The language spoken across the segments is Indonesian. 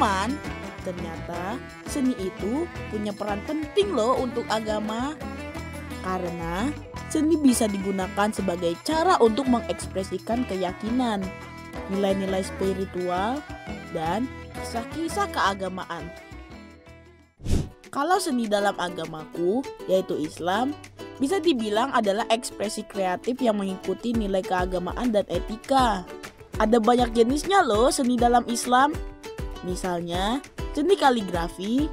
Teman, ternyata seni itu punya peran penting loh untuk agama. Karena seni bisa digunakan sebagai cara untuk mengekspresikan keyakinan, nilai-nilai spiritual, dan kisah-kisah keagamaan. Kalau seni dalam agamaku, yaitu Islam, bisa dibilang adalah ekspresi kreatif yang mengikuti nilai keagamaan dan etika. Ada banyak jenisnya loh seni dalam Islam. Misalnya, seni kaligrafi,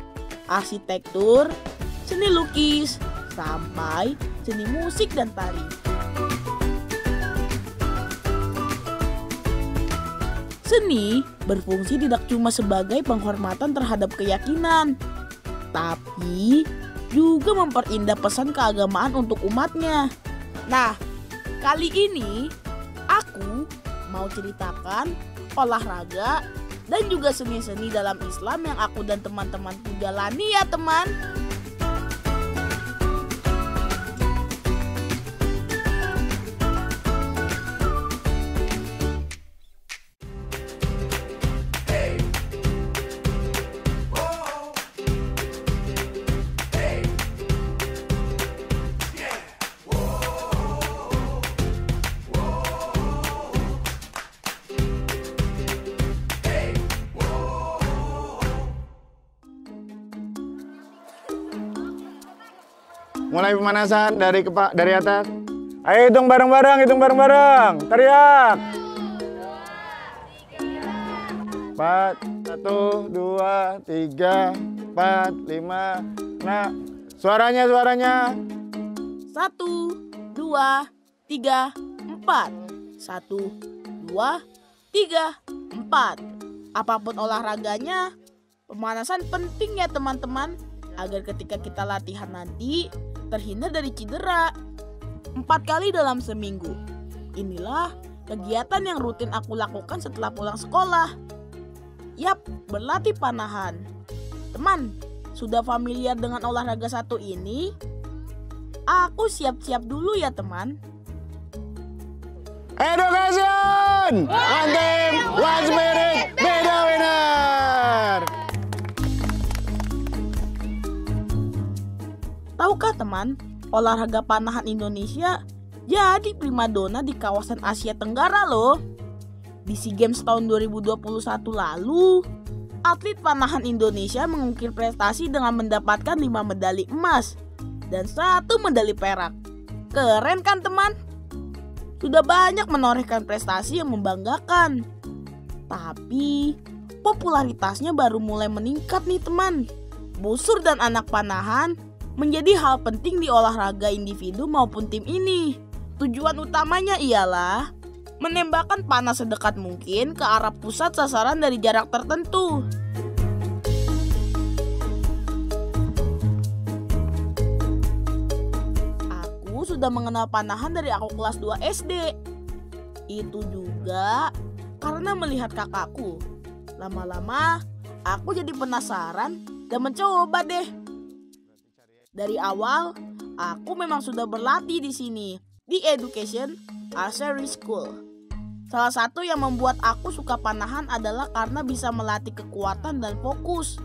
arsitektur, seni lukis, sampai seni musik dan tari. Seni berfungsi tidak cuma sebagai penghormatan terhadap keyakinan, tapi juga memperindah pesan keagamaan untuk umatnya. Nah, kali ini aku mau ceritakan olahraga dan juga seni-seni dalam Islam yang aku dan teman-temanku jalani ya teman. Mulai pemanasan dari atas. Ayo hitung bareng-bareng, teriak. 4, 1, 2, 3, 4, 5. Nah, suaranya. 1, 2, 3, 4. 1, 2, 3, 4. Apapun olahraganya, pemanasan penting ya teman-teman, agar ketika kita latihan nanti terhindar dari cedera. 4 kali dalam seminggu. Inilah kegiatan yang rutin aku lakukan setelah pulang sekolah. Yap, berlatih panahan. Teman, sudah familiar dengan olahraga satu ini? Aku siap-siap dulu ya teman. Education! One team, one spirit, be the winner! Tahukah teman, olahraga panahan Indonesia jadi primadona di kawasan Asia Tenggara loh. Di SEA Games tahun 2021 lalu, atlet panahan Indonesia mengukir prestasi dengan mendapatkan 5 medali emas dan 1 medali perak. Keren kan teman? Sudah banyak menorehkan prestasi yang membanggakan. Tapi popularitasnya baru mulai meningkat nih teman. Busur dan anak panahan menjadi hal penting di olahraga individu maupun tim ini. Tujuan utamanya ialah menembakkan panah sedekat mungkin ke arah pusat sasaran dari jarak tertentu. Aku sudah mengenal panahan dari aku kelas 2 SD. Itu juga karena melihat kakakku. Lama-lama aku jadi penasaran dan mencoba deh. Dari awal, aku memang sudah berlatih di sini, di Education Archery School. Salah satu yang membuat aku suka panahan adalah karena bisa melatih kekuatan dan fokus,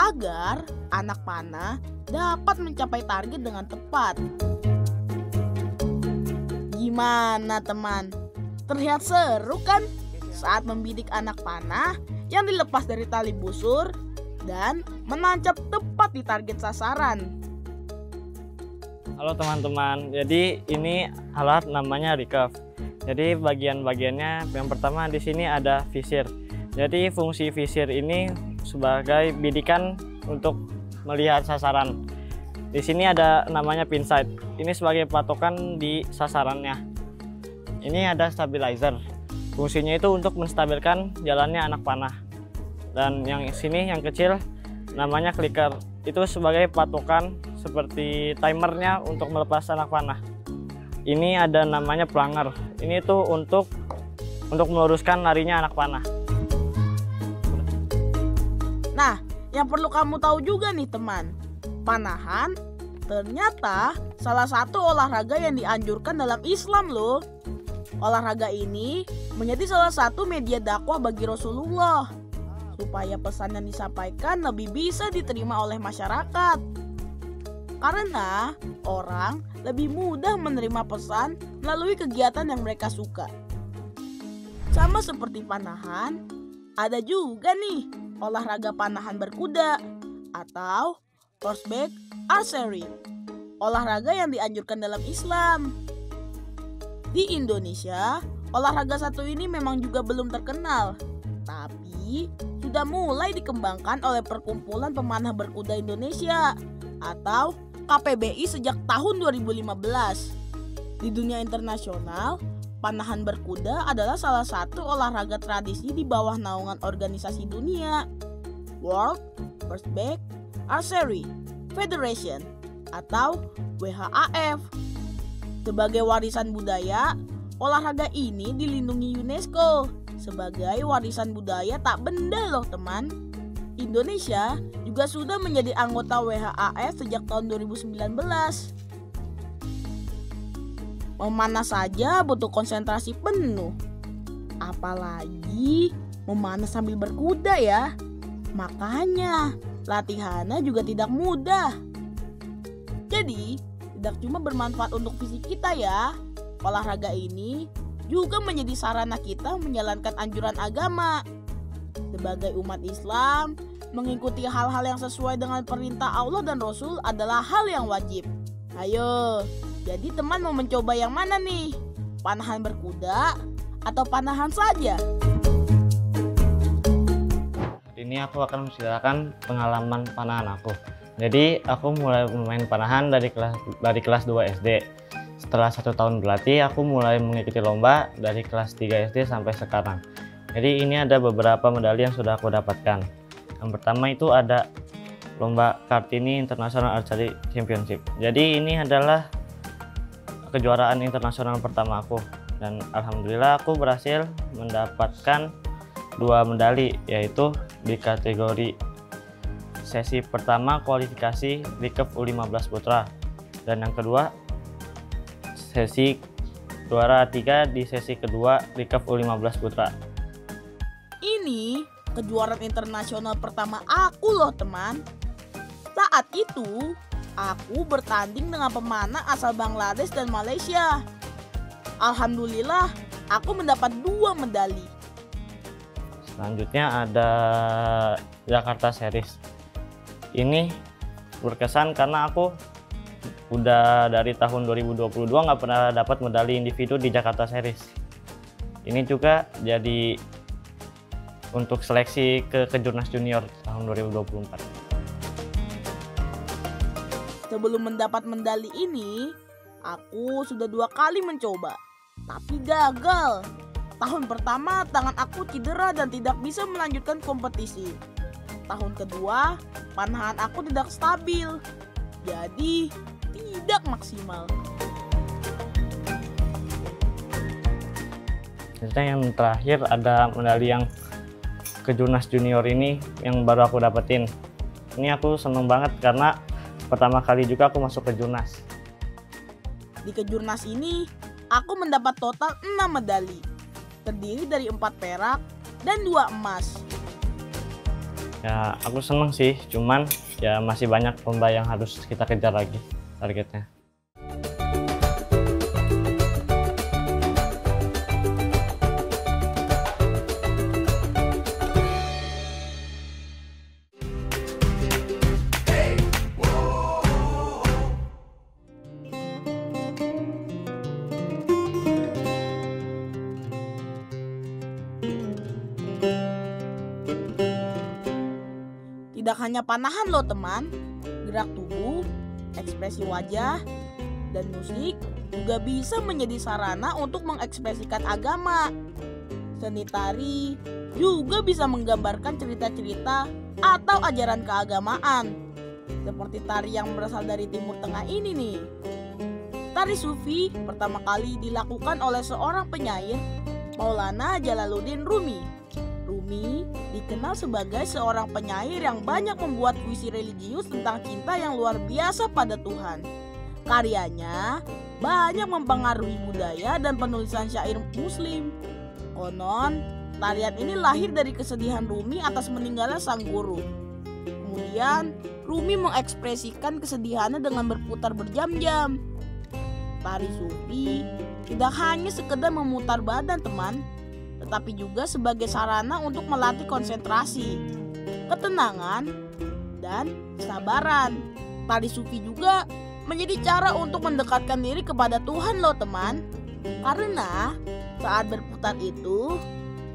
agar anak panah dapat mencapai target dengan tepat. Gimana teman? Terlihat seru kan saat membidik anak panah yang dilepas dari tali busur dan menancap tepat di target sasaran. Halo teman-teman, jadi ini alat namanya recurve. Jadi bagian-bagiannya yang pertama di sini ada visir. Jadi fungsi visir ini sebagai bidikan untuk melihat sasaran. Di sini ada namanya pin sight. Ini sebagai patokan di sasarannya. Ini ada stabilizer. Fungsinya itu untuk menstabilkan jalannya anak panah. Dan yang sini yang kecil namanya clicker, itu sebagai patokan seperti timernya untuk melepas anak panah. Ini ada namanya planger, ini tuh untuk meluruskan larinya anak panah. Nah, yang perlu kamu tahu juga nih teman, panahan ternyata salah satu olahraga yang dianjurkan dalam Islam loh. Olahraga ini menjadi salah satu media dakwah bagi Rasulullah supaya pesan yang disampaikan lebih bisa diterima oleh masyarakat. Karena orang lebih mudah menerima pesan melalui kegiatan yang mereka suka. Sama seperti panahan, ada juga nih olahraga panahan berkuda atau horseback archery, olahraga yang dianjurkan dalam Islam. Di Indonesia, olahraga satu ini memang juga belum terkenal, tapi sudah mulai dikembangkan oleh Perkumpulan Pemanah Berkuda Indonesia atau KPBI sejak tahun 2015. Di dunia internasional, panahan berkuda adalah salah satu olahraga tradisi di bawah naungan organisasi dunia, World Horseback Archery Federation atau WHAF. Sebagai warisan budaya, olahraga ini dilindungi UNESCO sebagai warisan budaya tak benda loh teman. Indonesia juga sudah menjadi anggota WHAF sejak tahun 2019. Memanah saja butuh konsentrasi penuh, apalagi memanah sambil berkuda ya. Makanya latihannya juga tidak mudah. Jadi tidak cuma bermanfaat untuk fisik kita ya, olahraga ini juga menjadi sarana kita menjalankan anjuran agama. Sebagai umat Islam, mengikuti hal-hal yang sesuai dengan perintah Allah dan Rasul adalah hal yang wajib. Ayo, jadi teman mau mencoba yang mana nih? Panahan berkuda atau panahan saja? Hari ini aku akan menceritakan pengalaman panahan aku. Jadi aku mulai bermain panahan dari kelas 2 SD. Setelah 1 tahun berlatih, aku mulai mengikuti lomba dari kelas 3 SD sampai sekarang. Jadi ini ada beberapa medali yang sudah aku dapatkan. Yang pertama itu ada lomba Kartini International Archery Championship. Jadi ini adalah kejuaraan internasional pertama aku. Dan alhamdulillah aku berhasil mendapatkan 2 medali, yaitu di kategori sesi pertama kualifikasi Recurve U15 Putra, dan yang kedua sesi juara 3 di sesi kedua Recurve U15 Putra. Ini kejuaraan internasional pertama aku loh teman. Saat itu aku bertanding dengan pemanah asal Bangladesh dan Malaysia. Alhamdulillah aku mendapat 2 medali. Selanjutnya ada Jakarta Series. Ini berkesan karena aku udah dari tahun 2022 nggak pernah dapat medali individu di Jakarta Series. Ini juga jadi untuk seleksi ke Kejurnas Junior tahun 2024. Sebelum mendapat medali ini, aku sudah 2 kali mencoba, tapi gagal. Tahun pertama tangan aku cedera dan tidak bisa melanjutkan kompetisi. Tahun kedua, panahan aku tidak stabil, jadi tidak maksimal. Yang terakhir ada medali yang Kejurnas Junior ini yang baru aku dapetin. Ini aku seneng banget karena pertama kali juga aku masuk ke Jurnas. Di Kejurnas ini, aku mendapat total 6 medali, terdiri dari 4 perak dan 2 emas. Ya aku seneng sih, cuman ya masih banyak lomba yang harus kita kejar lagi targetnya. Tidak hanya panahan loh teman, gerak tubuh, ekspresi wajah, dan musik juga bisa menjadi sarana untuk mengekspresikan agama. Seni tari juga bisa menggambarkan cerita-cerita atau ajaran keagamaan, seperti tari yang berasal dari Timur Tengah ini nih. Tari Sufi pertama kali dilakukan oleh seorang penyair, Maulana Jalaluddin Rumi. Rumi dikenal sebagai seorang penyair yang banyak membuat puisi religius tentang cinta yang luar biasa pada Tuhan. Karyanya banyak mempengaruhi budaya dan penulisan syair Muslim. Konon, Tarian ini lahir dari kesedihan Rumi atas meninggalnya sang guru. Kemudian, Rumi mengekspresikan kesedihannya dengan berputar berjam-jam. Tari Sufi tidak hanya sekedar memutar badan, teman, tetapi juga sebagai sarana untuk melatih konsentrasi, ketenangan, dan kesabaran. Tari Sufi juga menjadi cara untuk mendekatkan diri kepada Tuhan loh, teman. Karena saat berputar itu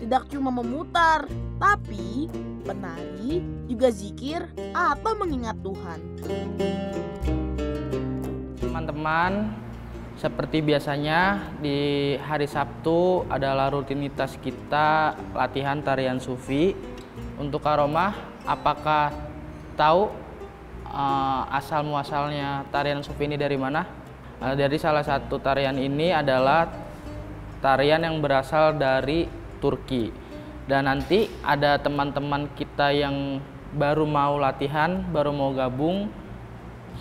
tidak cuma memutar, tapi penari juga zikir atau mengingat Tuhan. Teman-teman, seperti biasanya di hari Sabtu adalah rutinitas kita latihan tarian Sufi. Untuk Karomah, apakah tahu asal muasalnya tarian Sufi ini dari mana? Dari salah satu tarian ini adalah tarian yang berasal dari Turki. Dan nanti ada teman-teman kita yang baru mau latihan, baru mau gabung.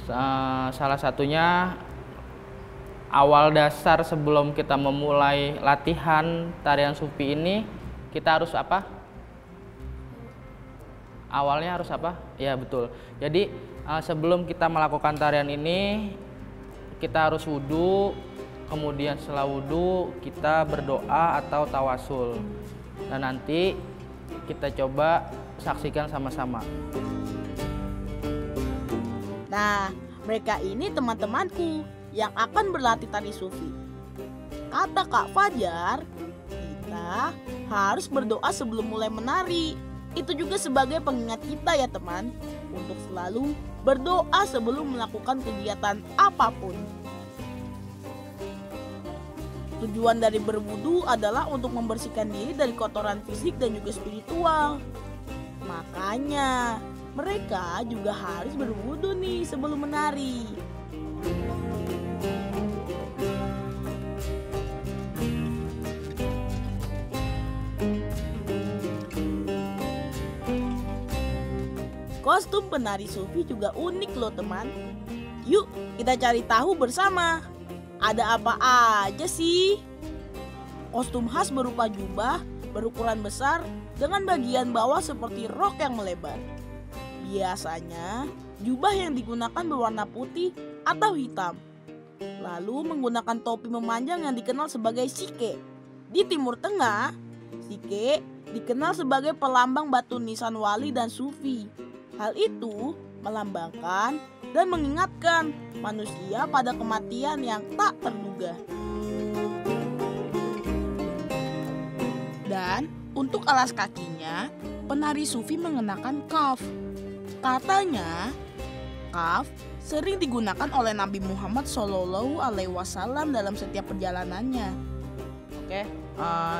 Salah satunya awal dasar sebelum kita memulai latihan tarian Sufi ini, kita harus apa? Awalnya harus apa? Ya betul. Jadi sebelum kita melakukan tarian ini, kita harus wudhu. Kemudian setelah wudhu kita berdoa atau tawasul. Dan nanti kita coba saksikan sama-sama. Nah, mereka ini teman-temanku yang akan berlatih tari Sufi. Kata Kak Fajar, kita harus berdoa sebelum mulai menari. Itu juga sebagai pengingat kita ya teman, untuk selalu berdoa sebelum melakukan kegiatan apapun. Tujuan dari berwudu adalah untuk membersihkan diri dari kotoran fisik dan juga spiritual. Makanya mereka juga harus berwudu nih sebelum menari. Kostum penari Sufi juga unik loh teman. Yuk kita cari tahu bersama. Ada apa aja sih? Kostum khas berupa jubah berukuran besar dengan bagian bawah seperti rok yang melebar. Biasanya jubah yang digunakan berwarna putih atau hitam. Lalu menggunakan topi memanjang yang dikenal sebagai sike. Di Timur Tengah, sike dikenal sebagai pelambang batu nisan wali dan sufi. Hal itu melambangkan dan mengingatkan manusia pada kematian yang tak terduga. Dan untuk alas kakinya, penari Sufi mengenakan kaf. Katanya, kaf sering digunakan oleh Nabi Muhammad SAW dalam setiap perjalanannya. Oke,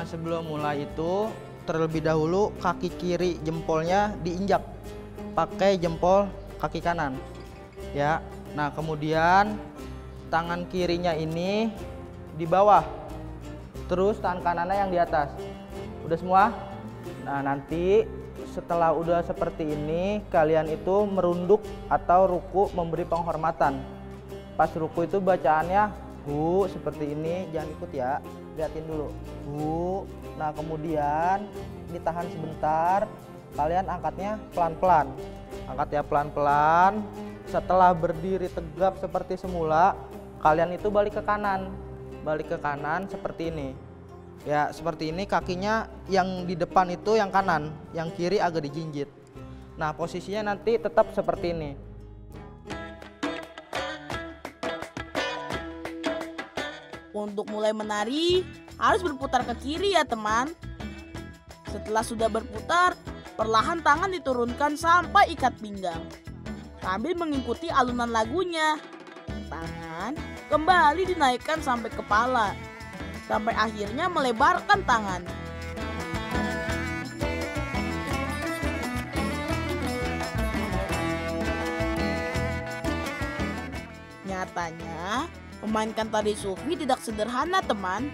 sebelum mulai itu terlebih dahulu kaki kiri jempolnya diinjak pakai jempol kaki kanan. Ya, nah kemudian tangan kirinya ini di bawah, terus tangan kanannya yang di atas. Udah semua? Nah nanti setelah udah seperti ini, kalian itu merunduk atau ruku memberi penghormatan. Pas ruku itu bacaannya hu seperti ini, jangan ikut ya, liatin dulu hu. Nah kemudian ditahan sebentar, kalian angkatnya pelan-pelan. Angkat ya pelan-pelan. Setelah berdiri tegap seperti semula, kalian itu balik ke kanan. Balik ke kanan seperti ini. Ya, seperti ini, kakinya yang di depan itu yang kanan, yang kiri agak dijinjit. Nah, posisinya nanti tetap seperti ini. Untuk mulai menari, harus berputar ke kiri ya teman. Setelah sudah berputar, perlahan tangan diturunkan sampai ikat pinggang. Sambil mengikuti alunan lagunya, tangan kembali dinaikkan sampai kepala, sampai akhirnya melebarkan tangan. Nyatanya, memainkan tari Sufi tidak sederhana teman.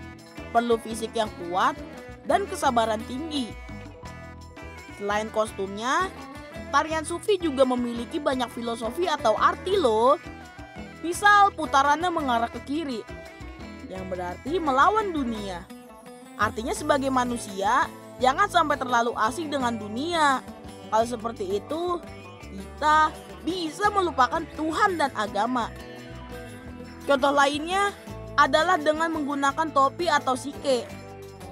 Perlu fisik yang kuat dan kesabaran tinggi. Selain kostumnya, tarian Sufi juga memiliki banyak filosofi atau arti loh. Misal putarannya mengarah ke kiri, yang berarti melawan dunia. Artinya sebagai manusia, jangan sampai terlalu asik dengan dunia. Kalau seperti itu, kita bisa melupakan Tuhan dan agama. Contoh lainnya adalah dengan menggunakan topi atau sike.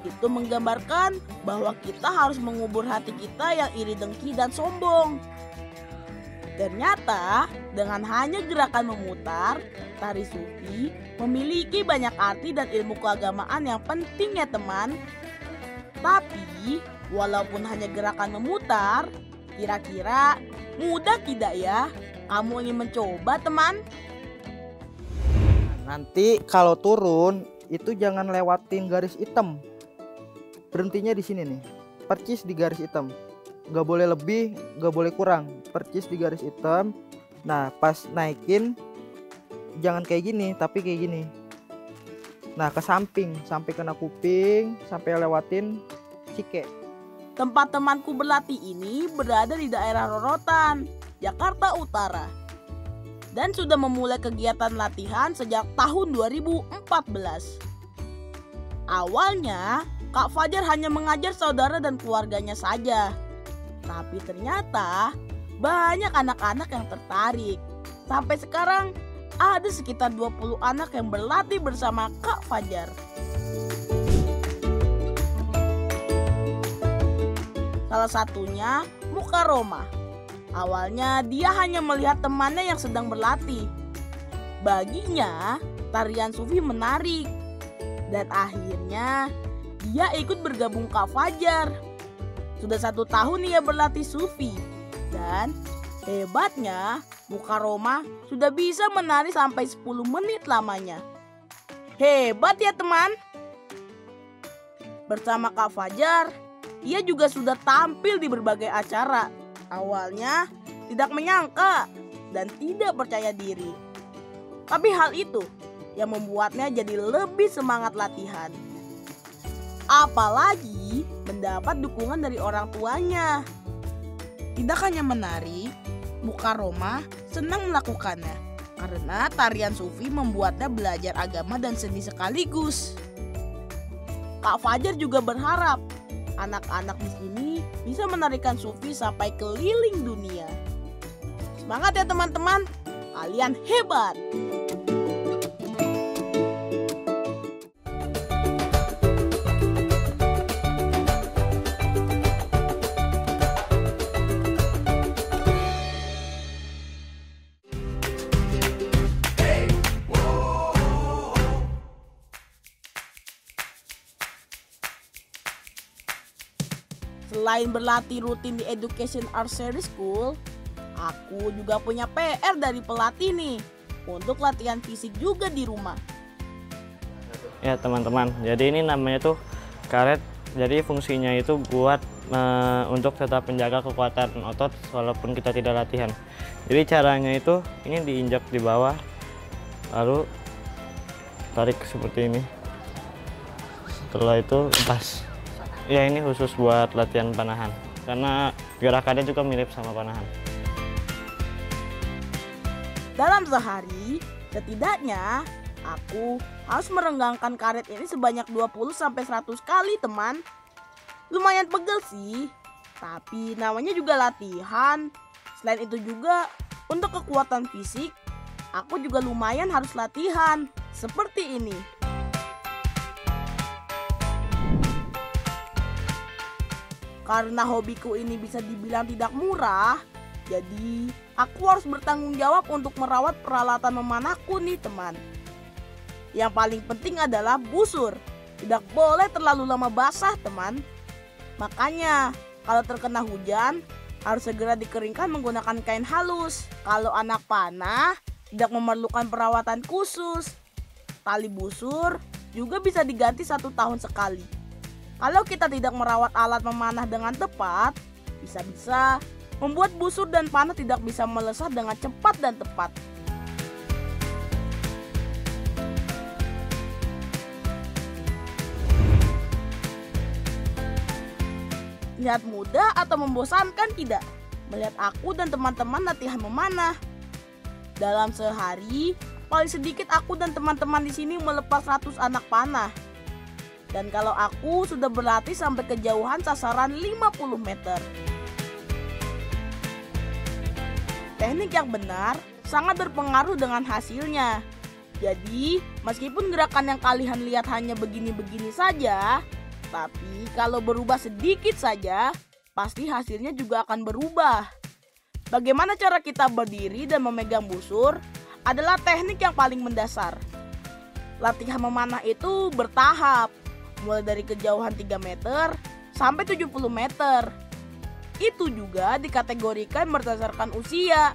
Itu menggambarkan bahwa kita harus mengubur hati kita yang iri dengki dan sombong. Ternyata dengan hanya gerakan memutar, tari sufi memiliki banyak arti dan ilmu keagamaan yang penting ya teman. Tapi walaupun hanya gerakan memutar, kira-kira mudah tidak ya? Kamu ingin mencoba teman? Nanti kalau turun itu jangan lewatin garis hitam. Berhentinya di sini nih, percis di garis hitam. Gak boleh lebih, gak boleh kurang, percis di garis hitam. Nah pas naikin jangan kayak gini, tapi kayak gini. Nah ke samping, sampai kena kuping, sampai lewatin sike. Tempat temanku berlatih ini berada di daerah Rorotan, Jakarta Utara. Dan sudah memulai kegiatan latihan sejak tahun 2014. Awalnya, Kak Fajar hanya mengajar saudara dan keluarganya saja. Tapi ternyata banyak anak-anak yang tertarik. Sampai sekarang ada sekitar 20 anak yang berlatih bersama Kak Fajar. Salah satunya Mukaroma. Awalnya dia hanya melihat temannya yang sedang berlatih. Baginya tarian sufi menarik. Dan akhirnya dia ikut bergabung Kak Fajar. Sudah 1 tahun ia berlatih sufi. Dan hebatnya Mukaroma sudah bisa menari sampai 10 menit lamanya. Hebat ya teman. Bersama Kak Fajar, ia juga sudah tampil di berbagai acara. Awalnya tidak menyangka dan tidak percaya diri. Tapi hal itu yang membuatnya jadi lebih semangat latihan. Apalagi mendapat dukungan dari orang tuanya. Tidak hanya menari, Mukaroma senang melakukannya karena tarian sufi membuatnya belajar agama dan seni sekaligus. Kak Fajar juga berharap anak-anak di sini bisa menarikan sufi sampai keliling dunia. Semangat ya teman-teman, kalian hebat! Selain berlatih rutin di Education Art Series School, aku juga punya PR dari pelatih nih, untuk latihan fisik juga di rumah. Ya teman-teman, jadi ini namanya tuh karet. Jadi fungsinya itu buat untuk tetap menjaga kekuatan otot walaupun kita tidak latihan. Jadi caranya itu ini diinjak di bawah, lalu tarik seperti ini. Setelah itu lepas. Ya ini khusus buat latihan panahan, karena gerakannya juga mirip sama panahan. Dalam sehari, setidaknya aku harus merenggangkan karet ini sebanyak 20-100 kali teman. Lumayan pegel sih, tapi namanya juga latihan. Selain itu juga untuk kekuatan fisik, aku juga lumayan harus latihan, seperti ini. Karena hobiku ini bisa dibilang tidak murah, jadi aku harus bertanggung jawab untuk merawat peralatan memanahku nih teman. Yang paling penting adalah busur. Tidak boleh terlalu lama basah teman. Makanya kalau terkena hujan harus segera dikeringkan menggunakan kain halus. Kalau anak panah tidak memerlukan perawatan khusus. Tali busur juga bisa diganti 1 tahun sekali. Kalau kita tidak merawat alat memanah dengan tepat, bisa-bisa membuat busur dan panah tidak bisa melesat dengan cepat dan tepat. Lihat mudah atau membosankan tidak? Melihat aku dan teman-teman latihan memanah. Dalam sehari, paling sedikit aku dan teman-teman di sini melepas 100 anak panah. Dan kalau aku sudah berlatih sampai kejauhan sasaran 50 meter. Teknik yang benar sangat berpengaruh dengan hasilnya. Jadi, meskipun gerakan yang kalian lihat hanya begini-begini saja, tapi kalau berubah sedikit saja, pasti hasilnya juga akan berubah. Bagaimana cara kita berdiri dan memegang busur adalah teknik yang paling mendasar. Latihan memanah itu bertahap, mulai dari kejauhan 3 meter sampai 70 meter. Itu juga dikategorikan berdasarkan usia.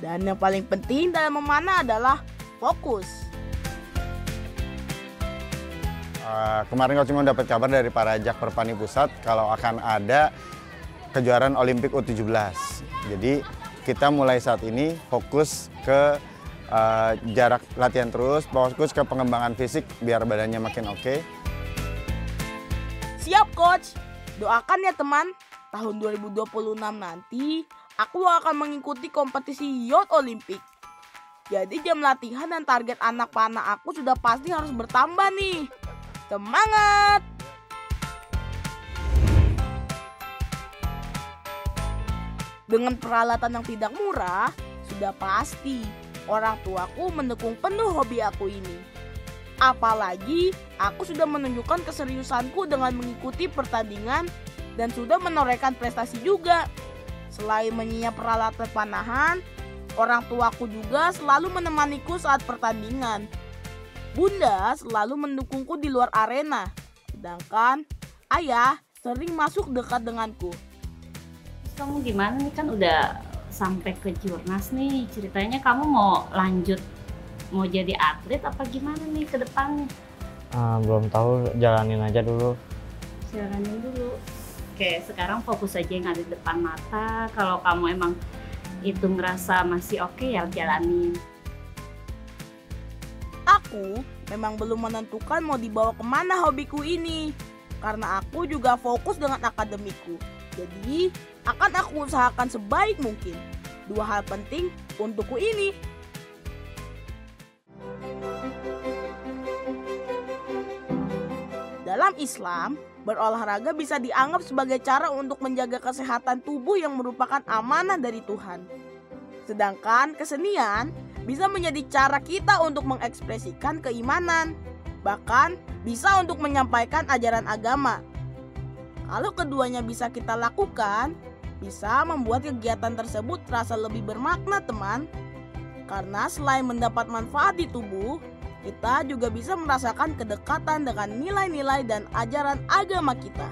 Dan yang paling penting dalam memanah adalah fokus. Kemarin Coach Imam dapat kabar dari Parajak Perpani Pusat kalau akan ada kejuaraan Olimpik U17. Jadi kita mulai saat ini fokus ke jarak latihan terus, fokus ke pengembangan fisik biar badannya makin oke. Siap coach, doakan ya teman, tahun 2026 nanti aku akan mengikuti kompetisi Youth Olimpik. Jadi jam latihan dan target anak panah aku sudah pasti harus bertambah nih. Semangat! Dengan peralatan yang tidak murah, sudah pasti orang tuaku mendukung penuh hobi aku ini. Apalagi aku sudah menunjukkan keseriusanku dengan mengikuti pertandingan dan sudah menorehkan prestasi juga. Selain menyiapkan peralatan panahan, orang tuaku juga selalu menemaniku saat pertandingan. Bunda selalu mendukungku di luar arena, sedangkan ayah sering masuk dekat denganku. Kamu gimana nih, kan udah sampai ke Jurnas nih, ceritanya kamu mau lanjut, mau jadi atlet apa gimana nih ke depannya? Belum tahu, jalanin aja dulu. Jalanin dulu. Oke, sekarang fokus aja yang ada di depan mata. Kalau kamu emang itu ngerasa masih oke, ya jalanin. Aku memang belum menentukan mau dibawa kemana hobiku ini, karena aku juga fokus dengan akademiku. Jadi akan aku usahakan sebaik mungkin. 2 hal penting untukku ini. Dalam Islam, berolahraga bisa dianggap sebagai cara untuk menjaga kesehatan tubuh yang merupakan amanah dari Tuhan. Sedangkan kesenian bisa menjadi cara kita untuk mengekspresikan keimanan, bahkan bisa untuk menyampaikan ajaran agama. Kalau keduanya bisa kita lakukan, bisa membuat kegiatan tersebut terasa lebih bermakna teman. Karena selain mendapat manfaat di tubuh, kita juga bisa merasakan kedekatan dengan nilai-nilai dan ajaran agama kita.